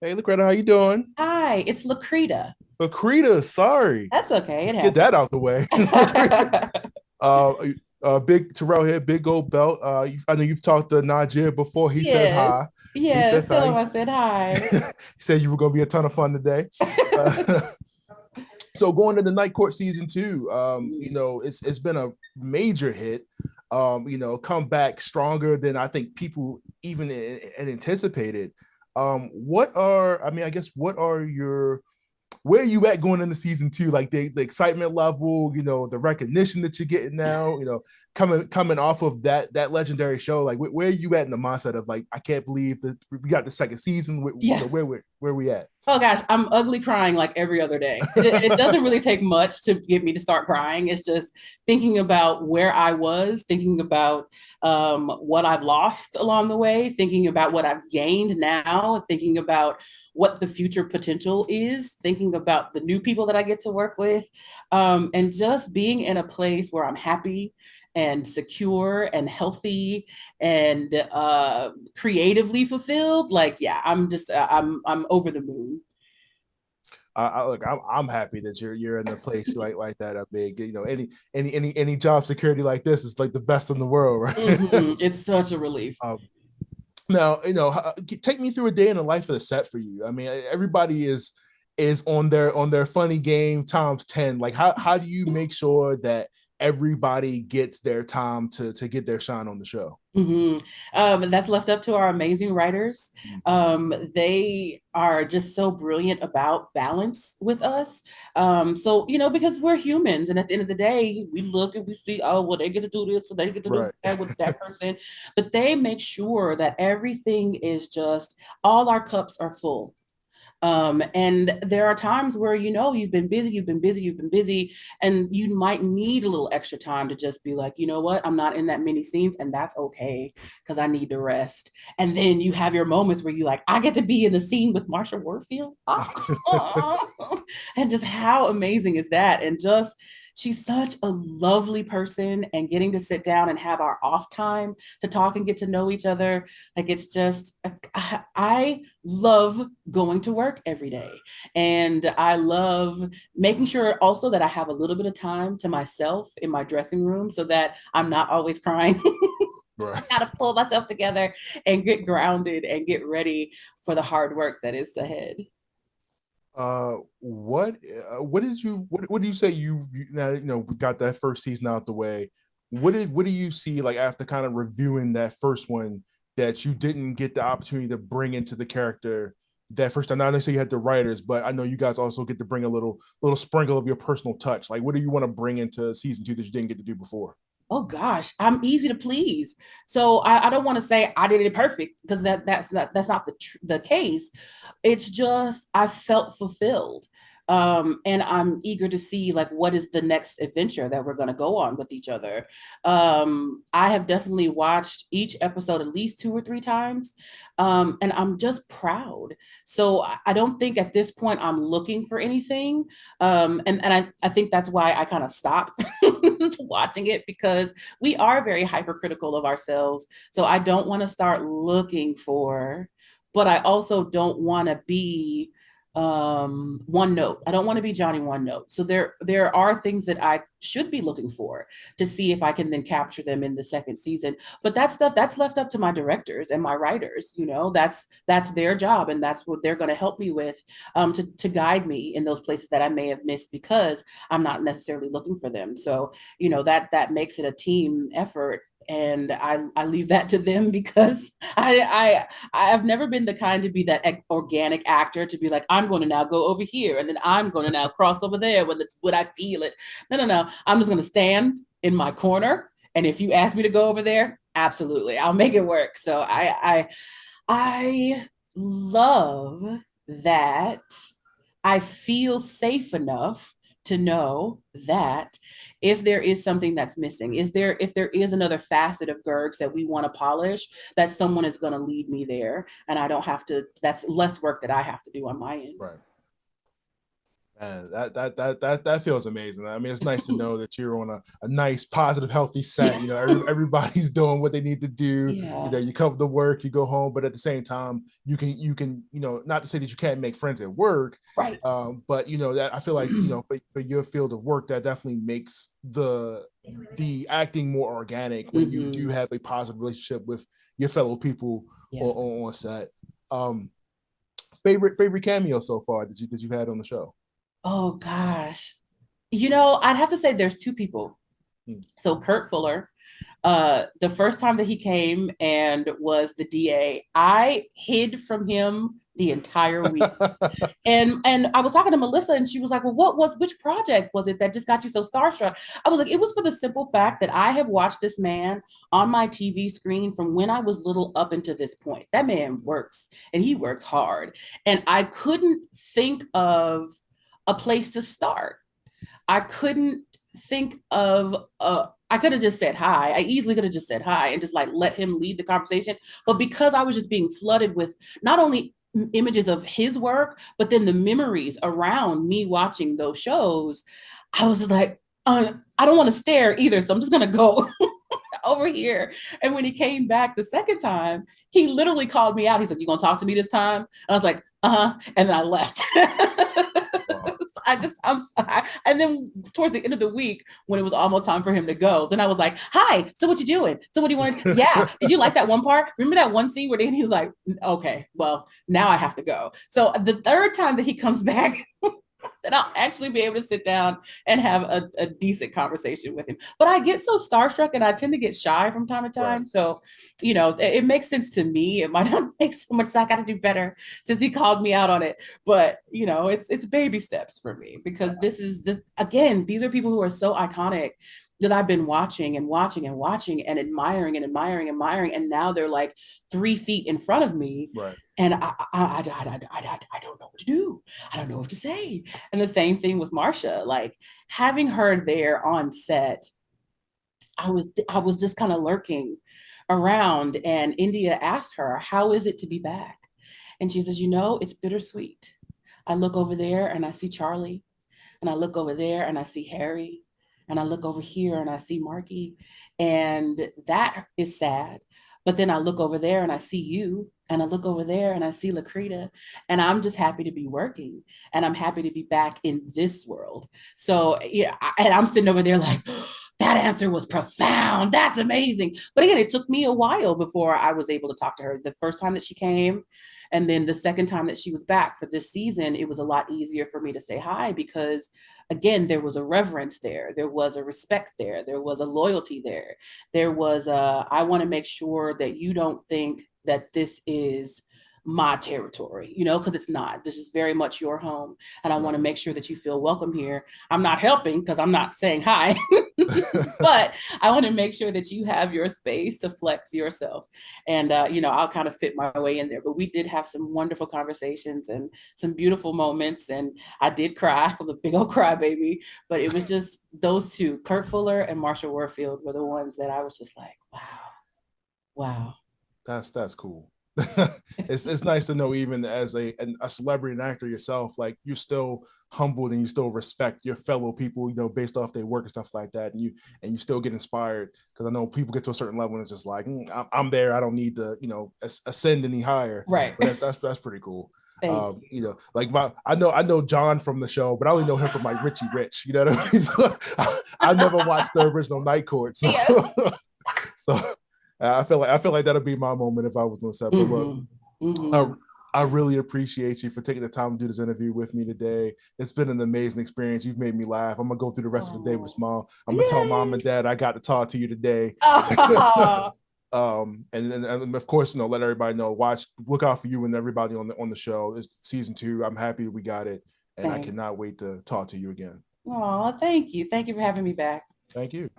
Hey, Lacretta, how you doing? Hi, it's Lacretta. Lacretta, sorry. That's okay. It Get that happens. out the way. Lacretta. Uh, Big Terrell here, big gold belt. I know you've talked to Najee before. He says Yes. hi. He Yes. says Tell hi. him I said hi. He said you were going to be a ton of fun today. Uh, so going into night court season two, it's been a major hit. Come back stronger than I think people even anticipated. I guess, what are your where are you at going into season two? Like the excitement level, the recognition that you're getting now, coming off of that legendary show. Like where are you at in the mindset of like, I can't believe that we got the second season. Yeah. Where we at? Oh gosh, I'm ugly crying like every other day. It doesn't really take much to get me to start crying. It's just thinking about where I was, thinking about what I've lost along the way, thinking about what I've gained now, thinking about what the future potential is, thinking about the new people that I get to work with, and just being in a place where I'm happy and secure and healthy and creatively fulfilled. Like, yeah, I'm over the moon. Look, I'm happy that you're in the place like that. I mean, any job security like this is like the best in the world, right? It's such a relief. um, Now, take me through a day in the life of the set for you. I mean, everybody is on their funny game times 10. Like how do you make sure that everybody gets their time to get their shine on the show? hmm that's left up to our amazing writers. They are just so brilliant about balance with us. So, because we're humans, and at the end of the day, we look and we see, oh, well, they get to do this, so they get to do Right. that with that person. But they make sure that everything is just, all our cups are full. And there are times where you've been busy, and you might need a little extra time to just be like, you know what, I'm not in that many scenes, and that's okay because I need to rest. And then you have your moments where you like, I get to be in the scene with Marsha Warfield. And just how amazing is that? And just she's such a lovely person, and getting to sit down and have our off time to talk and get to know each other. Like it's just I love going to work every day. And I love making sure also that I have a little bit of time to myself in my dressing room so that I'm not always crying. Right. I gotta pull myself together and get grounded and get ready for the hard work that is ahead. What do you say you now we got that first season out the way? What do you see like after kind of reviewing that first one that you didn't get the opportunity to bring into the character that first time? Not necessarily you had the writers, but I know you guys also get to bring a little sprinkle of your personal touch. Like what do you want to bring into season two that you didn't get to do before? Oh gosh, I'm easy to please. So I don't want to say I did it perfect because that's not the case. It's just I felt fulfilled. And I'm eager to see like what is the next adventure that we're going to go on with each other. I have definitely watched each episode at least two or three times, and I'm just proud. So I don't think at this point I'm looking for anything, and I think that's why I kind of stopped watching it, because we are very hypercritical of ourselves. So I don't want to start looking for, but I also don't want to be one note. I don't want to be Johnny one note. So there are things that I should be looking for to see if I can then capture them in the second season. But that stuff that's left up to my directors and my writers. That's their job, and that's what they're going to help me with, to guide me in those places that I may have missed because I'm not necessarily looking for them. So that makes it a team effort, and I leave that to them because I've never been the kind to be that organic actor to be like, I'm going to now go over here and then I'm going to now cross over there when I feel it. No, no, no. I'm just going to stand in my corner, and if you ask me to go over there, absolutely, I'll make it work. So I love that I feel safe enough to know that if there is something that's missing, if there is another facet of Gurgs that we want to polish, that someone is going to lead me there, and I don't have to. That's less work that I have to do on my end. Right. And that feels amazing. I mean, it's nice to know that you're on a nice, positive, healthy set. You know, everybody's doing what they need to do. Yeah. You know, you cover the work, you go home, but at the same time, you can, you know, not to say that you can't make friends at work, Right. but you know that I feel like, you know, for your field of work, that definitely makes the acting more organic when you do have a positive relationship with your fellow people on set. Favorite cameo so far that you've had on the show? Oh gosh. You know, I'd have to say there's two people. So Kurt Fuller, the first time that he came and was the DA, I hid from him the entire week. And I was talking to Melissa and she was like, well, which project was it that just got you so starstruck? I was like, it was for the simple fact that I have watched this man on my TV screen from when I was little up until this point. That man works and he works hard. And I couldn't think of a place to start. I couldn't think of I could have just said hi. I easily could have just said hi and just like let him lead the conversation. But because I was just being flooded with not only images of his work, but then the memories around me watching those shows, I was just like, I don't want to stare either. So I'm just going to go over here. And when he came back the second time, he literally called me out. He's like, you going to talk to me this time? And I was like, uh-huh. And then I left. I'm sorry. And then towards the end of the week, when it was almost time for him to go, then I was like, hi, so what you doing? So what do you want? Yeah. Did you like that one part? Remember that one scene where he was like, okay, well, now I have to go. So the third time that he comes back, then I'll actually be able to sit down and have a decent conversation with him. But I get so starstruck and I tend to get shy from time to time. Right. So, you know, it makes sense to me. It might not make so much sense. I got to do better since he called me out on it. But, you know, it's baby steps for me because again, these are people who are so iconic that I've been watching and watching and watching and admiring and admiring and admiring. And now they're like 3 feet in front of me. Right. And I don't know what to do. I don't know what to say. And the same thing with Marcia, like having her there on set, I was just kind of lurking around and India asked her, how is it to be back? And she says, you know, it's bittersweet. I look over there and I see Charlie and I look over there and I see Harry and I look over here and I see Marky and that is sad. But then I look over there and I see you and I look over there and I see Lacretta and I'm just happy to be working and I'm happy to be back in this world. So, yeah, and I'm sitting over there like, that answer was profound. That's amazing. But again, it took me a while before I was able to talk to her. The first time that she came, and then the second time that she was back for this season, it was a lot easier for me to say hi because, again, there was a reverence there. There was a respect there. There was a loyalty there. There was I want to make sure that you don't think that this is my territory, you know, because it's not. This is very much your home. And I want to make sure that you feel welcome here. I'm not helping because I'm not saying hi, but I want to make sure that you have your space to flex yourself. And, you know, I'll kind of fit my way in there. But we did have some wonderful conversations and some beautiful moments. And I did cry. I'm a big old crybaby. But it was just those two, Kurt Fuller and Marsha Warfield, were the ones that I was just like, wow. That's cool. It's nice to know, even as a celebrity and actor yourself, like you're still humbled and you still respect your fellow people, you know, based off their work and stuff like that, and you still get inspired, because I know people get to a certain level and it's just like, I'm there, I don't need to, you know, ascend any higher. Right. But that's pretty cool. You know, like I know John from the show, but I only know him from like Richie Rich, you know what I mean? So, I never watched the original Night Court, so yes. So I feel like that'll be my moment if I was on set. But look, I really appreciate you for taking the time to do this interview with me today. It's been an amazing experience. You've made me laugh. I'm gonna go through the rest of the day with a smile. I'm gonna tell mom and dad I got to talk to you today. And of course, you know, let everybody know. Look out for you and everybody on the show. It's season 2. I'm happy we got it, and I cannot wait to talk to you again. Oh, thank you for having me back. Thank you.